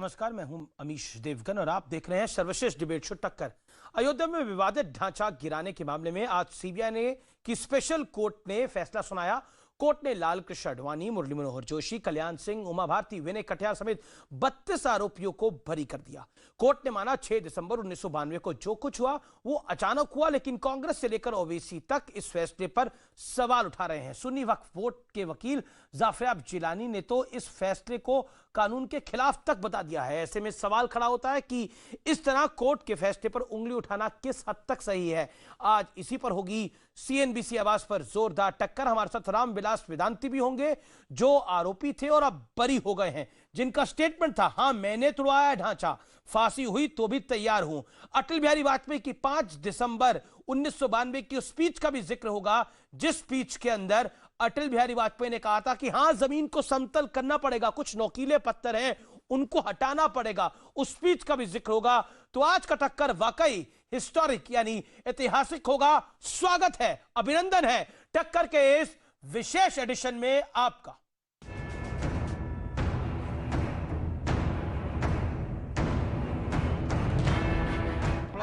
नमस्कार, मैं हूं अमीश देवगन और आप देख रहे हैं सर्वश्रेष्ठ डिबेट शो टक्कर। अयोध्या में विवादित ढांचा गिराने के मामले में आज सीबीआई ने की स्पेशल कोर्ट ने फैसला सुनाया। कोर्ट ने लाल कृष्ण आडवाणी, मुरली मनोहर जोशी, कल्याण सिंह, उमा भारती, विनय कटियार समेत 32 आरोपियों को बरी कर दिया। कोर्ट ने माना 6 दिसंबर 1992 को जो कुछ हुआ वो अचानक हुआ, लेकिन कांग्रेस से लेकर ओवैसी तक इस फैसले पर सवाल उठा रहे हैं। सुन्नी वक्फ बोर्ड के वकील जाफर जिलानी ने तो इस फैसले को कानून के खिलाफ तक बता दिया है। ऐसे में सवाल खड़ा होता है कि इस तरह कोर्ट के फैसले पर उंगली उठाना किस हद तक सही है। आज इसी पर होगी सीएनबीसी आवाज पर जोरदार टक्कर। हमारे साथ रामविलास वेदांती भी होंगे जो आरोपी थे और अब बरी हो गए हैं, जिनका स्टेटमेंट था, हां मैंने तोड़वाया ढांचा, फांसी हुई तो भी तैयार हूं। अटल बिहारी वाजपेयी की 5 दिसंबर 1992 की उस स्पीच का भी जिक्र होगा, जिस स्पीच के अंदर अटल बिहारी वाजपेयी ने कहा था कि हां जमीन को समतल करना पड़ेगा, कुछ नोकीले पत्थर हैं उनको हटाना पड़ेगा। उस स्पीच का भी जिक्र होगा। तो आज का टक्कर वाकई हिस्टोरिक यानी ऐतिहासिक होगा। स्वागत है, अभिनंदन है टक्कर के इस विशेष एडिशन में आपका।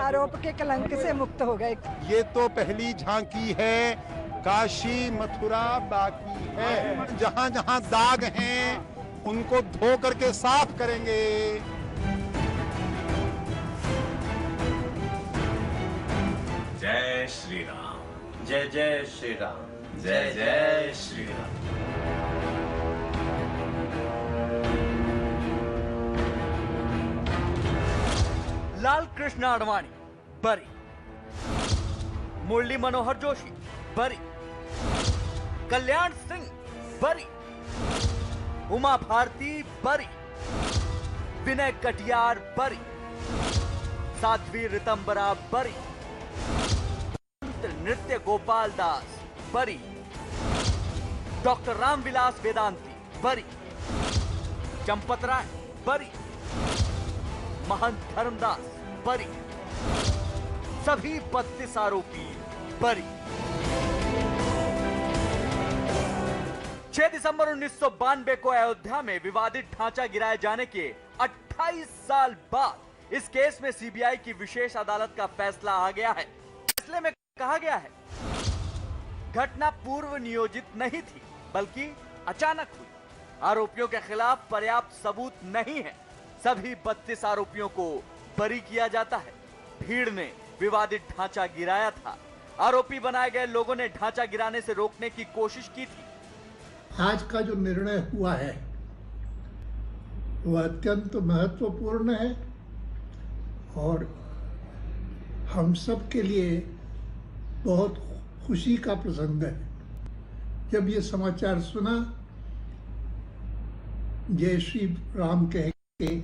आरोप के कलंक से मुक्त हो गए। ये तो पहली झांकी है, काशी मथुरा बाकी है। जहां जहां दाग हैं उनको धो करके साफ करेंगे। जय श्री राम, जय जय श्री राम, जय जय श्री राम। लाल कृष्ण आडवाणी बरी, मुरली मनोहर जोशी बरी, कल्याण सिंह बरी, उमा भारती बरी, विनय कटियार बरी, साध्वी ऋतंबरा बरी, नृत्य गोपाल दास बरी, डॉक्टर रामविलास वेदांती बरी, चंपत राय बरी, महंत धर्मदास बरी, सभी 32 आरोपी बरी। 6 दिसंबर 1992 को अयोध्या में विवादित ढांचा गिराए जाने के 28 साल बाद इस केस में सीबीआई की विशेष अदालत का फैसला आ गया है। फैसले में कहा गया है, घटना पूर्व नियोजित नहीं थी बल्कि अचानक हुई। आरोपियों के खिलाफ पर्याप्त सबूत नहीं है। सभी 32 आरोपियों को बरी किया जाता है। भीड़ ने विवादित ढांचा गिराया था। आरोपी बनाए गए लोगों ने ढांचा गिराने से रोकने की कोशिश की थी। आज का जो निर्णय हुआ है वह अत्यंत महत्वपूर्ण है और हम सब के लिए बहुत खुशी का प्रसंग है। जब ये समाचार सुना, जय श्री राम कह के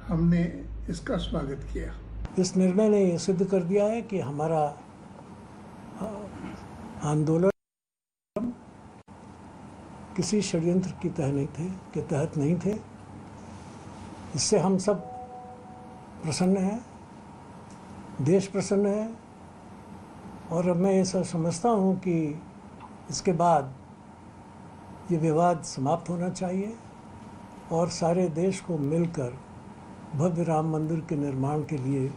हमने इसका स्वागत किया। इस निर्णय ने यह सिद्ध कर दिया है कि हमारा आंदोलन किसी षड्यंत्र की तहत नहीं थे। इससे हम सब प्रसन्न हैं, देश प्रसन्न है और अब मैं ऐसा समझता हूं कि इसके बाद ये विवाद समाप्त होना चाहिए और सारे देश को मिलकर भव्य राम मंदिर के निर्माण के लिए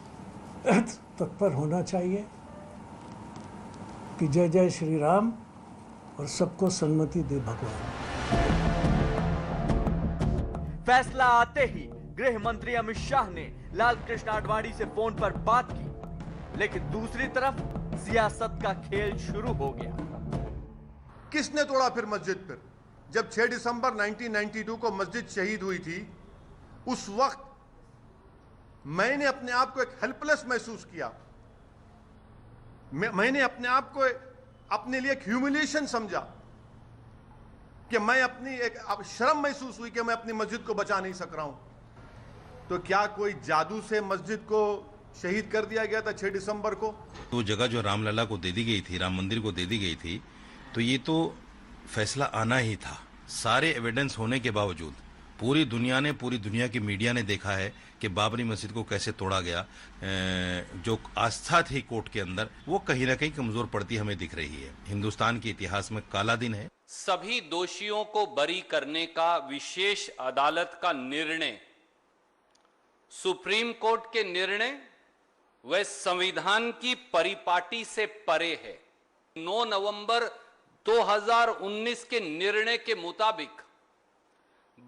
तत्पर होना चाहिए। कि जय जय श्री राम और सबको सन्मति दे भगवान। फैसला आते ही गृह मंत्री अमित शाह ने लाल कृष्ण आडवाणी से फोन पर बात की, लेकिन दूसरी तरफ सियासत का खेल शुरू हो गया। किसने तोड़ा फिर मस्जिद? फिर जब 6 दिसंबर 1992 को मस्जिद शहीद हुई थी, उस वक्त मैंने अपने आप को एक हेल्पलेस महसूस किया। मैंने अपने आप को अपने लिए एक ह्यूमिलिएशन समझा कि मैं अपनी एक शर्म महसूस हुई कि मैं अपनी मस्जिद को बचा नहीं सक रहा हूं। तो क्या कोई जादू से मस्जिद को शहीद कर दिया गया था 6 दिसंबर को? वो जगह जो रामलला को दे दी गई थी, राम मंदिर को दे दी गई थी, तो ये तो फैसला आना ही था। सारे एविडेंस होने के बावजूद पूरी दुनिया की मीडिया ने देखा है कि बाबरी मस्जिद को कैसे तोड़ा गया। जो आस्था थी कोर्ट के अंदर, वो कहीं ना कहीं कमजोर पड़ती हमें दिख रही है। हिंदुस्तान के इतिहास में काला दिन है। सभी दोषियों को बरी करने का विशेष अदालत का निर्णय सुप्रीम कोर्ट के निर्णय व संविधान की परिपाटी से परे है। 9 नवंबर 2019 के निर्णय के मुताबिक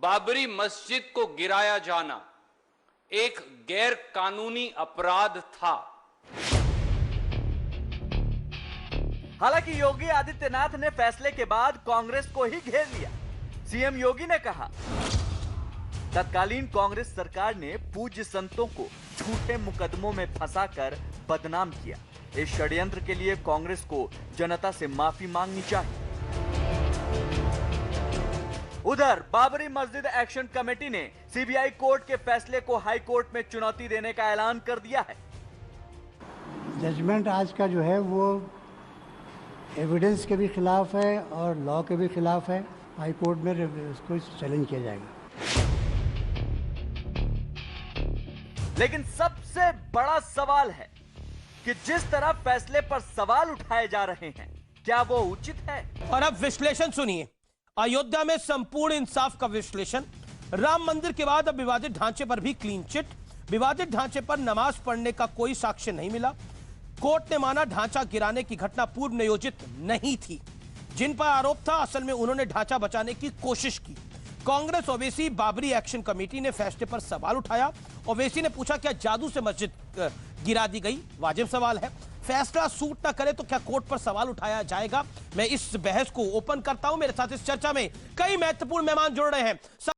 बाबरी मस्जिद को गिराया जाना एक गैर कानूनी अपराध था। हालांकि योगी आदित्यनाथ ने फैसले के बाद कांग्रेस को ही घेर लिया। सीएम योगी ने कहा, तत्कालीन कांग्रेस सरकार ने पूज्य संतों को झूठे मुकदमों में फंसाकर बदनाम किया। इस षड्यंत्र के लिए कांग्रेस को जनता से माफी मांगनी चाहिए। उधर बाबरी मस्जिद एक्शन कमेटी ने सीबीआई कोर्ट के फैसले को हाई कोर्ट में चुनौती देने का ऐलान कर दिया है। जजमेंट आज का जो है वो एविडेंस के भी खिलाफ है और लॉ के भी खिलाफ है। हाई कोर्ट में इसको चैलेंज किया जाएगा। लेकिन सबसे बड़ा सवाल है कि जिस तरह फैसले पर सवाल उठाए जा रहे हैं, क्या वो उचित है? और अब विश्लेषण सुनिए। अयोध्या में संपूर्ण इंसाफ का विश्लेषण। राम मंदिर के बाद अब विवादित ढांचे पर भी क्लीन चिट। विवादित ढांचे पर नमाज पढ़ने का कोई साक्ष्य नहीं मिला। कोर्ट ने माना ढांचा गिराने की घटना पूर्व नियोजित नहीं थी। जिन पर आरोप था असल में उन्होंने ढांचा बचाने की कोशिश की। कांग्रेस ओवैसी बाबरी एक्शन कमेटी ने फैसले पर सवाल उठाया। ओवैसी ने पूछा, क्या जादू से मस्जिद गिरा दी गई? वाजिब सवाल है। फैसला सूट न करे तो क्या कोर्ट पर सवाल उठाया जाएगा? मैं इस बहस को ओपन करता हूं। मेरे साथ इस चर्चा में कई महत्वपूर्ण मेहमान जुड़ रहे हैं।